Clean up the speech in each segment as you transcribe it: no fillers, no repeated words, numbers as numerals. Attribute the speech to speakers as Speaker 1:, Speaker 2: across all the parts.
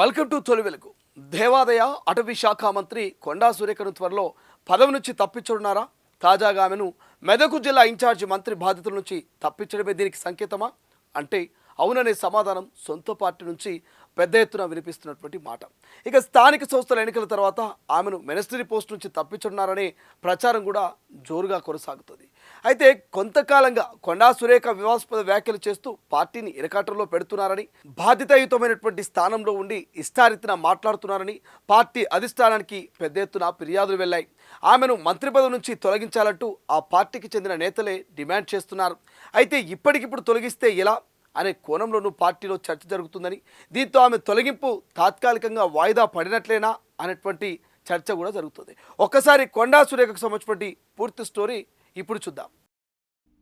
Speaker 1: Welcome to తొలి వెలుగు. దేవాదాయ అటవీ శాఖ మంత్రి కొండా సురేఖను త్వరలో పదవి నుంచి తప్పించనున్నారా? తాజాగా ఆమెను మెదక్ జిల్లా ఇన్ఛార్జి మంత్రి బాధ్యతల నుంచి తప్పించడమే దీనికి సంకేతమా అంటే అవుననే సమాధానం సొంత పార్టీ నుంచి పెద్ద ఎత్తున వినిపిస్తున్నటువంటి మాట. ఇక స్థానిక సంస్థల ఎన్నికల తర్వాత ఆమెను మినిస్ట్రీ పోస్ట్ నుంచి తప్పించున్నారనే ప్రచారం కూడా జోరుగా కొనసాగుతుంది. అయితే కొంతకాలంగా కొండా సురేఖ వివాదాస్పద వ్యాఖ్యలు చేస్తూ పార్టీని ఇరకాటంలో పెడుతున్నారని, బాధ్యతాయుతమైనటువంటి స్థానంలో ఉండి ఇష్టారీతిన మాట్లాడుతున్నారని పార్టీ అధిష్టానానికి పెద్ద ఎత్తున ఫిర్యాదులు వెళ్లాయి. ఆమెను మంత్రి పదవి నుంచి తొలగించాలంటూ ఆ పార్టీకి చెందిన నేతలే డిమాండ్ చేస్తున్నారు. అయితే ఇప్పటికిప్పుడు తొలగిస్తే ఎలా అనే కోణంలోనూ పార్టీలో చర్చ జరుగుతుందని, దీంతో ఆమె తొలగింపు తాత్కాలికంగా వాయిదా పడినట్లేనా అనేటువంటి చర్చ కూడా జరుగుతుంది. ఒక్కసారి కొండా సురేఖకు సంబంధించినటువంటి పూర్తి స్టోరీ ఇప్పుడు చూద్దాం.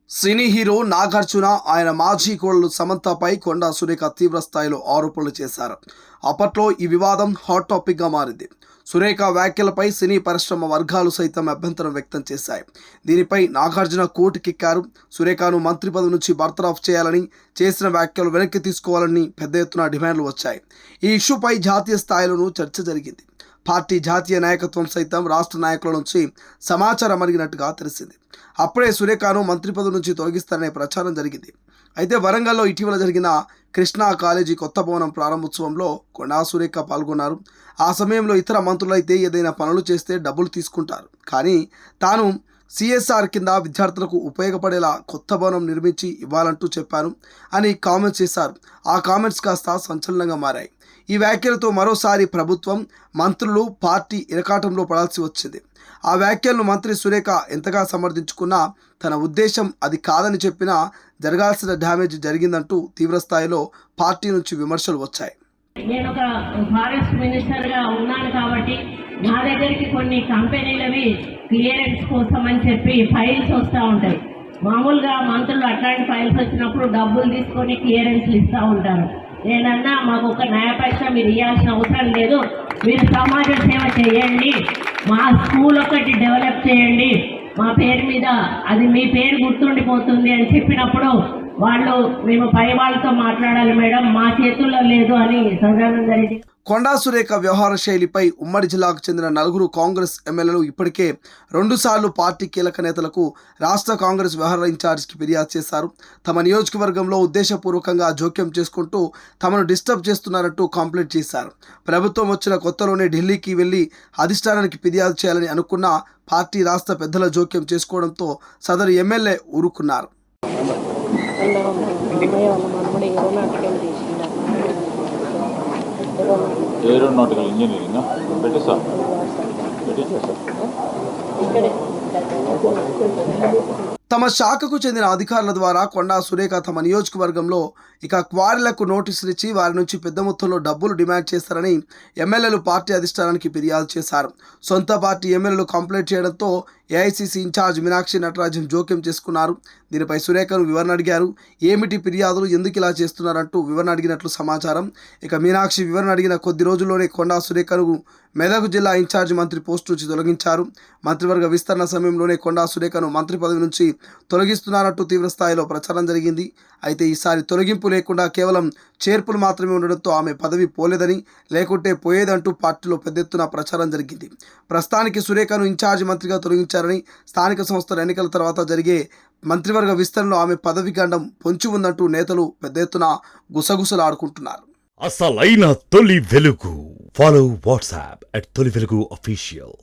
Speaker 1: సినీ హీరో నాగార్జున ఆయన మాజీ కోడలు సమంతపై కొండా సురేఖ తీవ్ర స్థాయిలో ఆరోపణలు చేశారు. అప్పట్లో ఈ వివాదం హాట్ టాపిక్గా మారింది. సురేఖ వ్యాఖ్యలపై సినీ పరిశ్రమ వర్గాలు సైతం అభ్యంతరం వ్యక్తం చేశాయి. దీనిపై నాగార్జున కోర్టుకెక్కారు. సురేఖను మంత్రి పదవి నుంచి బర్తరఫ్ చేయాలని, చేసిన వ్యాఖ్యలు వెనక్కి తీసుకోవాలని పెద్ద ఎత్తున డిమాండ్లు వచ్చాయి. ఈ ఇష్యూపై జాతీయ స్థాయిలోనూ చర్చ జరిగింది. పార్టీ జాతీయ నాయకత్వం సైతం రాష్ట్ర నాయకుల నుంచి సమాచారం అడిగినట్టుగా తెలిసింది. అప్పుడే సురేఖను మంత్రి పదవి నుంచి తొలగిస్తారనే ప్రచారం జరిగింది. అయితే వరంగల్లో ఇటీవల జరిగిన కృష్ణా కాలేజీ కొత్త భవనం ప్రారంభోత్సవంలో కొండా సురేఖ పాల్గొన్నారు. ఆ సమయంలో ఇతర మంత్రులైతే ఏదైనా పనులు చేస్తే డబ్బులు తీసుకుంటారు, కానీ తాను సిఎస్ఆర్ కింద విద్యార్థులకు ఉపయోగపడేలా కొత్త భవనం నిర్మించి ఇవ్వాలంటూ చెప్పాను అని కామెంట్స్ చేశారు. ఆ కామెంట్స్ కాస్త సంచలనంగా మారాయి. ఈ వ్యాఖ్యలతో మరోసారి ప్రభుత్వం, మంత్రులు, పార్టీ ఇరకాటంలో పడాల్సి వచ్చింది. ఆ వ్యాఖ్యలను మంత్రి సురేఖ ఎంతగా సమర్థించుకున్నా తన ఉద్దేశం అది కాదని చెప్పినా జరగాల్సిన డ్యామేజ్ జరిగిందంటూ తీవ్రస్థాయిలో పార్టీ నుంచి విమర్శలు వచ్చాయి.
Speaker 2: నేను ఒక ఫారెస్ట్ మినిస్టర్గా ఉన్నాను కాబట్టి నా దగ్గరికి కొన్ని కంపెనీలవి క్లియరెన్స్ కోసం అని చెప్పి ఫైల్స్ వస్తూ ఉంటాయి. మామూలుగా మంత్రులు అట్లాంటి ఫైల్స్ వచ్చినప్పుడు డబ్బులు తీసుకొని క్లియరెన్స్లు ఇస్తూ ఉంటారు. నేనన్నా మాకు ఒక న్యాయ పైసా మీరు ఇవ్వాల్సిన అవసరం లేదు, మీరు సమాజ సేవ చేయండి, మా స్కూల్ ఒకటి డెవలప్ చేయండి, మా పేరు మీద అది మీ పేరు గుర్తుండిపోతుంది అని చెప్పినప్పుడు వాళ్ళు మేము పై వాళ్ళతో మాట్లాడాలి మేడం, మా చేతుల్లో లేదు అని సదానంద రెడ్డి.
Speaker 1: కొండా సురేఖ వ్యవహార శైలిపై ఉమ్మడి జిల్లాకు చెందిన 4 కాంగ్రెస్ ఎమ్మెల్యేలు ఇప్పటికే 2 సార్లు పార్టీ కీలక నేతలకు రాష్ట్ర కాంగ్రెస్ వ్యవహార ఇన్ఛార్జికి ఫిర్యాదు చేశారు. తమ నియోజకవర్గంలో ఉద్దేశపూర్వకంగా జోక్యం చేసుకుంటూ తమను డిస్టర్బ్ చేస్తున్నారంటూ కంప్లైంట్ చేశారు. ప్రభుత్వం వచ్చిన కొత్తలోనే ఢిల్లీకి వెళ్లి అధిష్టానానికి ఫిర్యాదు చేయాలని అనుకున్న పార్టీ రాష్ట్ర పెద్దల జోక్యం చేసుకోవడంతో సదరు ఎమ్మెల్యే ఊరుకున్నారు.
Speaker 3: ఏరోనాటికల్ ఇంజనీరింగ్ పెట్టేసా
Speaker 1: తమ శాఖకు చెందిన అధికారుల ద్వారా కొండా సురేఖ తమ నియోజకవర్గంలో క్వారీలకు నోటీసులు ఇచ్చి వారి నుంచి పెద్ద మొత్తంలో డబ్బులు డిమాండ్ చేస్తారని ఎమ్మెల్యేలు పార్టీ అధిష్టానానికి ఫిర్యాదు చేశారు. సొంత పార్టీ ఎమ్మెల్యేలు కంప్లైంట్ చేయడంతో ఏఐసిసి ఇన్ఛార్జ్ మీనాక్షి నటరాజన్ జోక్యం చేసుకున్నారు. దీనిపై సురేఖను వివరణ అడిగారు. ఏమిటి ఫిర్యాదులు, ఎందుకు ఇలా చేస్తున్నారంటూ వివరణ అడిగినట్లు సమాచారం. మీనాక్షి వివరణ అడిగిన కొద్ది రోజుల్లోనే కొండా సురేఖను మెదక్ జిల్లా ఇన్ఛార్జ్ మంత్రి పోస్టు నుంచి తొలగించారు. మంత్రివర్గ విస్తరణ సమయంలోనే కొండా సురేఖను మంత్రి పదవి నుంచి తొలగిస్తున్నారంటూ తీవ్రస్థాయిలో ప్రచారం జరిగింది. అయితే ఈసారి తొలగింపు లేకుండా కేవలం చేర్పులు మాత్రమే ఉండడంతో ఆమె పదవి పోలేదని, లేకుంటే పోయేదంటూ పార్టీలో పెద్ద ఎత్తున ప్రచారం జరిగింది. ప్రస్తుతానికి సురేఖను ఇన్ఛార్జ్ మంత్రిగా తొలగించారని, స్థానిక సంస్థల ఎన్నికల తర్వాత జరిగే మంత్రివర్గ విస్తరణలో ఆమె పదవి గండం పొంచి ఉందంటూ నేతలు పెద్ద ఎత్తున గుసగుసలాడుకుంటున్నారు.
Speaker 4: అసలైన తొలి వెలుగు. ఫాలో వాట్సాప్ @తొలి వెలుగు official.